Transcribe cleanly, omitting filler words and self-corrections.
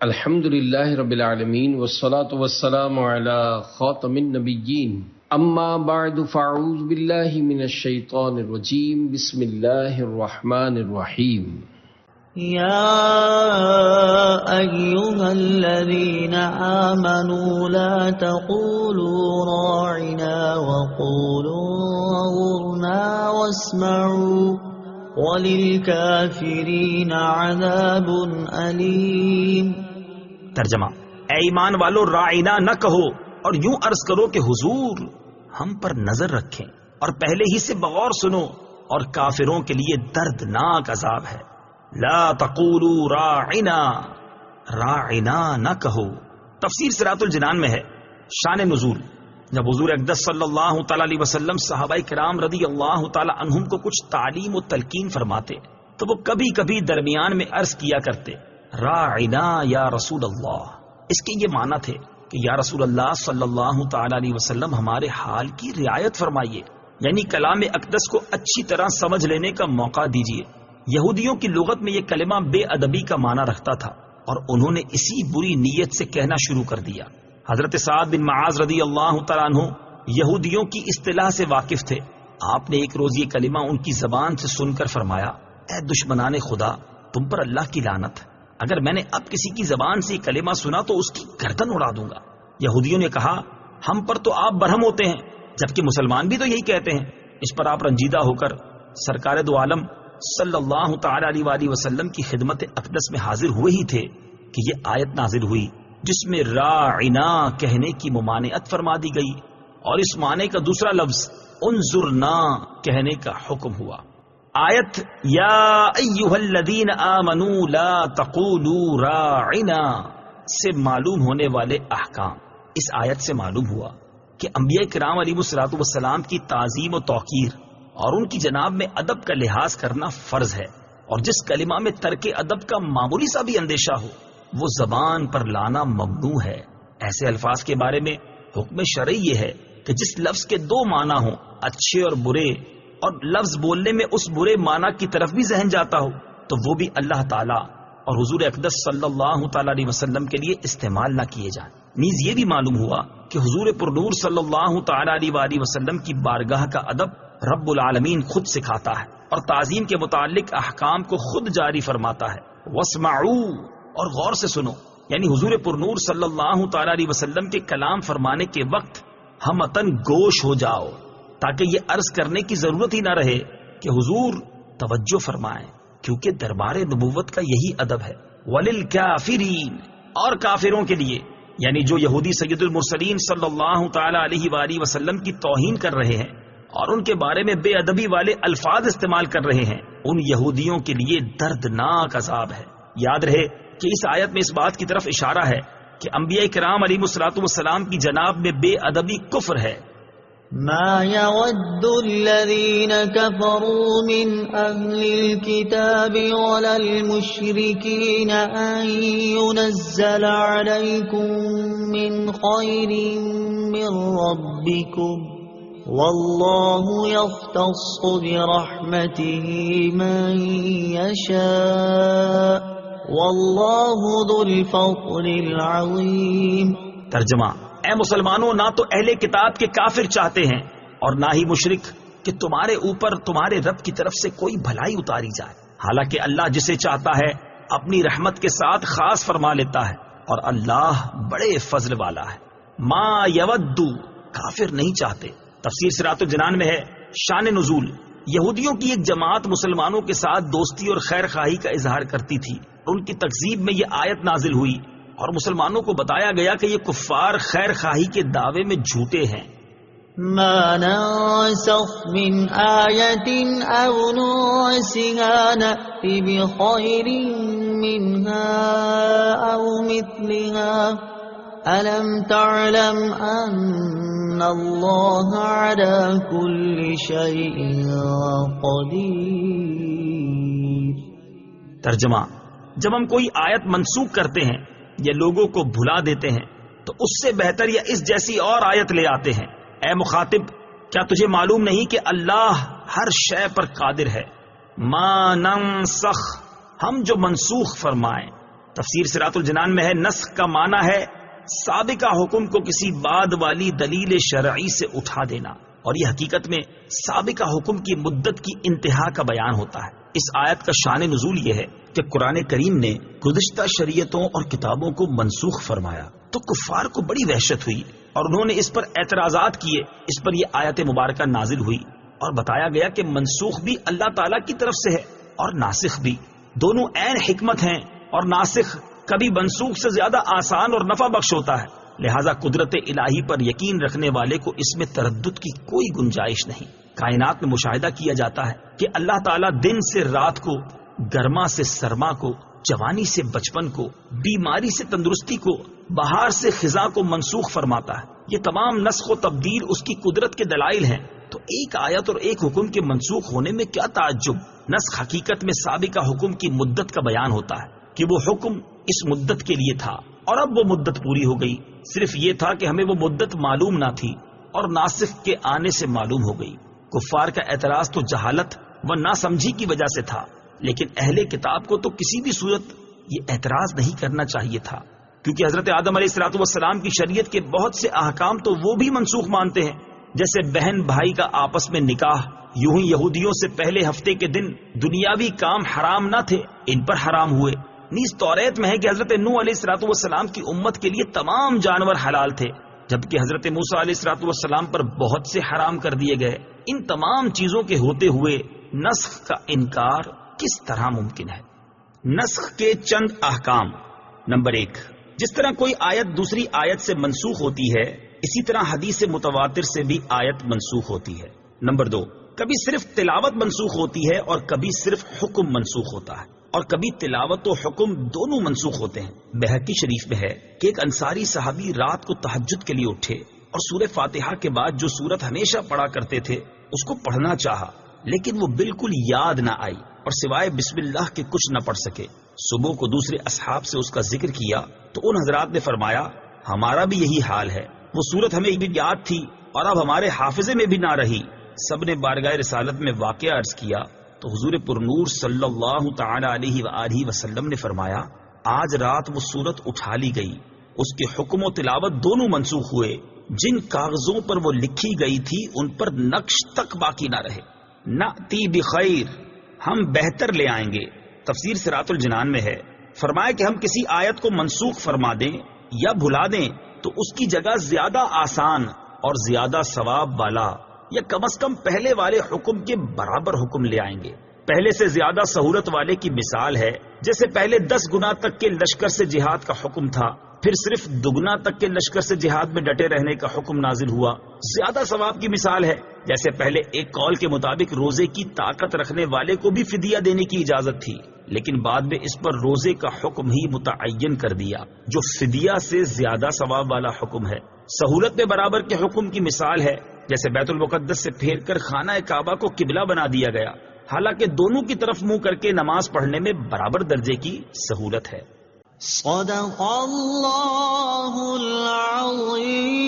الحمد للہ رب العالمین والصلاة والسلام علی خاتم النبیین اما بعد فاعوذ باللہ من الشیطان الرجیم بسم اللہ الرحمن الرحیم یا ایہا الذین آمنوا لا تقولوا راعنا وقولوا انظرنا واسمعوا وَلِلْكَافِرِينَ عَذَابٌ أَلِيمٌ۔ ترجمہ: اے ایمان والو، راعنا نہ کہو اور یوں عرض کرو کہ حضور ہم پر نظر رکھیں، اور پہلے ہی سے بغور سنو، اور کافروں کے لیے دردناک عذاب ہے۔ لا تقولوا راعنا، راعنا نہ کہو۔ تفسیر صراط الجنان میں ہے شان نزول: جب حضور اقدس صلی اللہ تعالی علیہ وسلم صحابہ کرام رضی اللہ تعالی عنہم کو کچھ تعلیم و تلقین فرماتے تو وہ کبھی کبھی درمیان میں عرض کیا کرتے راعنا یا رسول اللہ۔ اس کے یہ معنی تھے کہ یا رسول اللہ صلی اللہ تعالی علیہ وسلم ہمارے حال کی رعایت فرمائیے، یعنی کلام اقدس کو اچھی طرح سمجھ لینے کا موقع دیجیے۔ یہودیوں کی لغت میں یہ کلمہ بے ادبی کا معنی رکھتا تھا، اور انہوں نے اسی بری نیت سے کہنا شروع کر دیا۔ حضرت سعد بن معاذ رضی اللہ تعالیٰ عنہ یہودیوں کی اصطلاح سے واقف تھے۔ آپ نے ایک روز یہ کلمہ ان کی زبان سے سن کر فرمایا، اے دشمنان خدا، تم پر اللہ کی لعنت، اگر میں نے اب کسی کی زبان سے یہ کلمہ سنا تو اس کی گردن اڑا دوں گا۔ یہودیوں نے کہا، ہم پر تو آپ برہم ہوتے ہیں، جبکہ مسلمان بھی تو یہی کہتے ہیں۔ اس پر آپ رنجیدہ ہو کر سرکار دو عالم صلی اللہ تعالی علیہ وآلہ وسلم کی خدمت اقدس میں حاضر ہوئے ہی تھے کہ یہ آیت نازل ہوئی جس میں راعنا کہنے کی ممانعت فرما دی گئی، اور اس معنی کا دوسرا لفظ انظرنا کہنے کا حکم ہوا۔ آیت یا ایھا الذین آمنوا لا تقولوا راعنا سے معلوم ہونے والے احکام۔ اس آیت سے معلوم ہوا کہ انبیاء کرام علیہ الصلوۃ والسلام کی تعظیم و توقیر اور ان کی جناب میں ادب کا لحاظ کرنا فرض ہے، اور جس کلمہ میں ترک ادب کا معمولی سا بھی اندیشہ ہو وہ زبان پر لانا ممنوع ہے۔ ایسے الفاظ کے بارے میں حکم شرعی یہ ہے کہ جس لفظ کے دو معنی ہوں، اچھے اور برے، اور لفظ بولنے میں اس برے معنی کی طرف بھی ذہن جاتا ہو تو وہ بھی اللہ تعالیٰ اور حضور اقدس صلی اللہ تعالی علیہ وسلم کے لیے استعمال نہ کیے جائیں۔ نیز یہ بھی معلوم ہوا کہ حضور پرنور صلی اللہ تعالی علیہ وآلہ وسلم کی بارگاہ کا ادب رب العالمین خود سکھاتا ہے، اور تعظیم کے متعلق احکام کو خود جاری فرماتا ہے۔ واسمعوا، اور غور سے سنو، یعنی حضور پرنور صلی اللہ تعالی علیہ وسلم کے کلام فرمانے کے وقت ہمتن گوش ہو جاؤ، تاکہ یہ عرض کرنے کی ضرورت ہی نہ رہے کہ حضور توجہ فرمائیں، کیونکہ دربار نبوت کا یہی ادب ہے۔ وللکافرین، اور کافروں کے لیے، یعنی جو یہودی سید المرسلین صلی اللہ تعالی علیہ وآلہ وسلم کی توہین کر رہے ہیں اور ان کے بارے میں بے ادبی والے الفاظ استعمال کر رہے ہیں، ان یہودیوں کے لیے دردناک عذاب ہے۔ یاد رہے کہ اس آیت میں اس بات کی طرف اشارہ ہے کہ انبیاء کرام علیہ الصلوۃ والسلام کی جناب میں بے ادبی کفر ہے۔ ما يود الذين كفروا من أهل الكتاب ولا المشركين أن ينزل عليكم من خير من ربكم والله يختص برحمته من يشاء واللہ ذو الفضل العظیم۔ ترجمہ: اے مسلمانوں، نہ تو اہل کتاب کے کافر چاہتے ہیں اور نہ ہی مشرک کہ تمہارے اوپر تمہارے رب کی طرف سے کوئی بھلائی اتاری جائے، حالانکہ اللہ جسے چاہتا ہے اپنی رحمت کے ساتھ خاص فرما لیتا ہے، اور اللہ بڑے فضل والا ہے۔ ما یود، کافر نہیں چاہتے۔ تفسیر صراط الجنان میں ہے شان نزول: یہودیوں کی ایک جماعت مسلمانوں کے ساتھ دوستی اور خیر خواہی کا اظہار کرتی تھی، ان کی تکذیب میں یہ آیت نازل ہوئی اور مسلمانوں کو بتایا گیا کہ یہ کفار خیر خواہی کے دعوے میں جھوٹے ہیں۔ ما ننسخ من آیت او ننسها نأتی بخیر منها او مثلها أَلَمْ تَعْلَمْ أَنَّ اللَّهَ عَلَى كُلِّ شَيْءٍ قَدِيرٌ۔ ترجمہ: جب ہم کوئی آیت منسوخ کرتے ہیں یا لوگوں کو بھلا دیتے ہیں تو اس سے بہتر یا اس جیسی اور آیت لے آتے ہیں۔ اے مخاطب، کیا تجھے معلوم نہیں کہ اللہ ہر شے پر قادر ہے؟ ما ننسخ، ہم جو منسوخ فرمائیں، تفسیر صراط الجنان میں ہے نسخ کا معنی ہے سابقہ حکم کو کسی بعد والی دلیل شرعی سے اٹھا دینا، اور یہ حقیقت میں سابقہ حکم کی مدت کی انتہا کا بیان ہوتا ہے۔ اس آیت کا شان نزول یہ ہے کہ قرآن کریم نے گزشتہ شریعتوں اور کتابوں کو منسوخ فرمایا تو کفار کو بڑی وحشت ہوئی اور انہوں نے اس پر اعتراضات کیے۔ اس پر یہ آیت مبارکہ نازل ہوئی اور بتایا گیا کہ منسوخ بھی اللہ تعالیٰ کی طرف سے ہے اور ناسخ بھی، دونوں عین حکمت ہیں، اور ناسخ کبھی منسوخ سے زیادہ آسان اور نفع بخش ہوتا ہے، لہذا قدرت الہی پر یقین رکھنے والے کو اس میں تردد کی کوئی گنجائش نہیں۔ کائنات میں مشاہدہ کیا جاتا ہے کہ اللہ تعالیٰ دن سے رات کو، گرما سے سرما کو، جوانی سے بچپن کو، بیماری سے تندرستی کو، بہار سے خزاں کو منسوخ فرماتا ہے۔ یہ تمام نسخ و تبدیل اس کی قدرت کے دلائل ہیں، تو ایک آیت اور ایک حکم کے منسوخ ہونے میں کیا تعجب؟ نسخ حقیقت میں سابقہ حکم کی مدت کا بیان ہوتا ہے کہ وہ حکم اس مدت کے لیے تھا اور اب وہ مدت پوری ہو گئی، صرف یہ تھا کہ ہمیں وہ مدت معلوم نہ تھی اور ناسخ کے آنے سے معلوم ہو گئی۔ کفار کا اعتراض تو جہالت و ناسمجھی کی وجہ سے تھا، لیکن اہل کتاب کو تو کسی بھی صورت یہ اعتراض نہیں کرنا چاہیے تھا، کیونکہ حضرت آدم علیہ الصلوۃ والسلام کی شریعت کے بہت سے احکام تو وہ بھی منسوخ مانتے ہیں، جیسے بہن بھائی کا آپس میں نکاح۔ یوں ہی یہودیوں سے پہلے ہفتے کے دن دنیاوی کام حرام نہ تھے، ان پر حرام ہوئے۔ نیز توریت میں ہے کہ حضرت نوح علیہ الصلوۃ والسلام کی امت کے لیے تمام جانور حلال تھے، جبکہ حضرت موسیٰ علیہ الصلوۃ والسلام پر بہت سے حرام کر دیے گئے۔ ان تمام چیزوں کے ہوتے ہوئے نسخ کا انکار کس طرح ممکن ہے؟ نسخ کے چند احکام۔ نمبر 1، جس طرح کوئی آیت دوسری آیت سے منسوخ ہوتی ہے، اسی طرح حدیث متواتر سے بھی آیت منسوخ ہوتی ہے۔ نمبر 2، کبھی صرف تلاوت منسوخ ہوتی ہے اور کبھی صرف حکم منسوخ ہوتا ہے، اور کبھی تلاوت و حکم دونوں منسوخ ہوتے ہیں۔ بہقی شریف میں ہے کہ ایک انصاری صحابی رات کو تہجد کے لیے اٹھے اور سورہ فاتحہ کے بعد جو سورت ہمیشہ پڑھا کرتے تھے اس کو پڑھنا چاہا، لیکن وہ بالکل یاد نہ آئی اور سوائے بسم اللہ کے کچھ نہ پڑھ سکے۔ صبح کو دوسرے اصحاب سے اس کا ذکر کیا تو ان حضرات نے فرمایا ہمارا بھی یہی حال ہے، وہ سورت ہمیں بھی یاد تھی اور اب ہمارے حافظے میں بھی نہ رہی۔ سب نے بارگاہ رسالت میں واقعہ عرض کیا تو حضور پرنور صلی اللہ تعالی علیہ وآلہ وسلم نے فرمایا آج رات وہ سورت اٹھا لی گئی، اس کے حکم و تلاوت دونوں منسوخ ہوئے، جن کاغذوں پر وہ لکھی گئی تھی ان پر نقش تک باقی نہ رہے۔ نأتی بخیر، ہم بہتر لے آئیں گے۔ تفسیر صراط الجنان میں ہے، فرمایا کہ ہم کسی آیت کو منسوخ فرما دیں یا بھلا دیں تو اس کی جگہ زیادہ آسان اور زیادہ ثواب والا یا کم از کم پہلے والے حکم کے برابر حکم لے آئیں گے۔ پہلے سے زیادہ سہولت والے کی مثال ہے جیسے پہلے 10 گنا تک کے لشکر سے جہاد کا حکم تھا، پھر صرف 2 گنا تک کے لشکر سے جہاد میں ڈٹے رہنے کا حکم نازل ہوا۔ زیادہ ثواب کی مثال ہے جیسے پہلے ایک قول کے مطابق روزے کی طاقت رکھنے والے کو بھی فدیہ دینے کی اجازت تھی، لیکن بعد میں اس پر روزے کا حکم ہی متعین کر دیا جو فدیہ سے زیادہ ثواب والا حکم ہے۔ سہولت میں برابر کے حکم کی مثال ہے جیسے بیت المقدس سے پھیر کر خانہ کعبہ کو قبلہ بنا دیا گیا، حالانکہ دونوں کی طرف منہ کر کے نماز پڑھنے میں برابر درجے کی سہولت ہے۔ صدق اللہ العظیم۔